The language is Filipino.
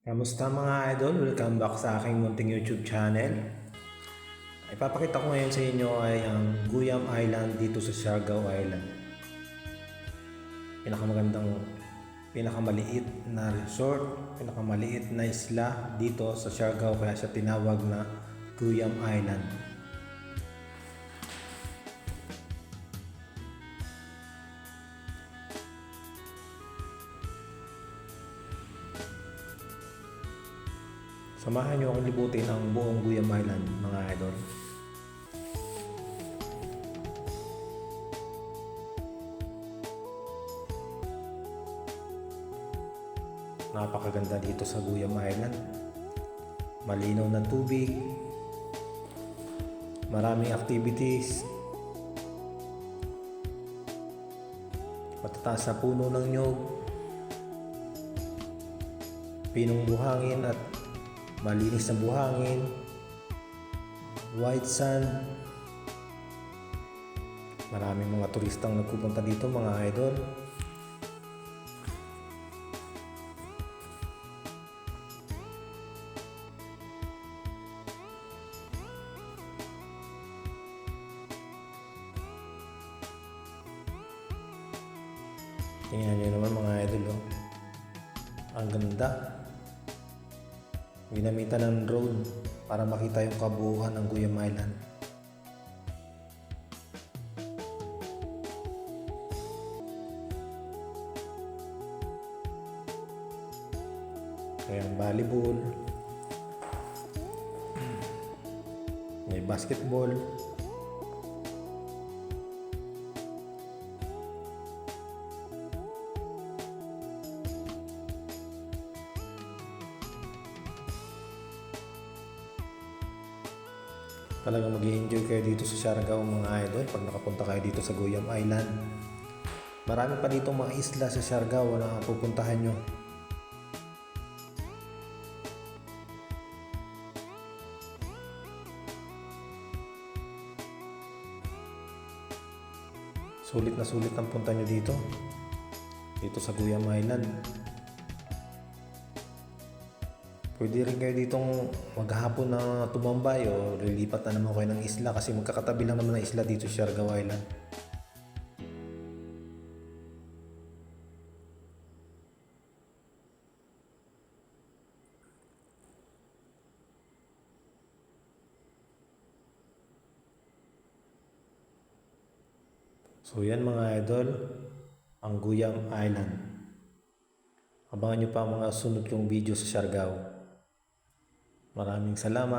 Kamusta mga idol? Welcome back sa aking munting YouTube channel. Ipapakita ko ngayon sa inyo ay ang Guyam Island dito sa Siargao Island. Pinakamagandang, pinakamaliit na resort, pinakamaliit na isla dito sa Siargao kaya siya tinawag na Guyam Island. Samahan niyo akong libutin ang buong Guyam Island mga idol. Napakaganda dito sa Guyam Island. Malinaw na tubig, maraming activities, matataas na puno ng nyug, pinong buhangin at malinis na buhangin, white sand. Maraming mga turistang nagpupunta dito mga idol. Tingnan nyo naman mga idol, oh. Ang ganda. Ginamitan ng drone para makita yung kabuuan ng Guyam Island. Kaya ang volleyball, may basketball, talagang mag-i-enjoy kayo dito sa Siargao mga idol pag nakapunta kayo dito sa Guyam Island. Marami pa dito mga isla sa Siargao na pupuntahan nyo. Sulit na sulit ang punta nyo dito sa Guyam Island. Pwede rin kayo ditong maghapon na tumambay o lilipat na naman kayo ng isla kasi magkakatabi lang naman ng isla dito sa Siargao Island. So yan mga idol, ang Guyam Island. Abangan nyo pa ang mga sunod kong video sa Siargao. Maraming salamat.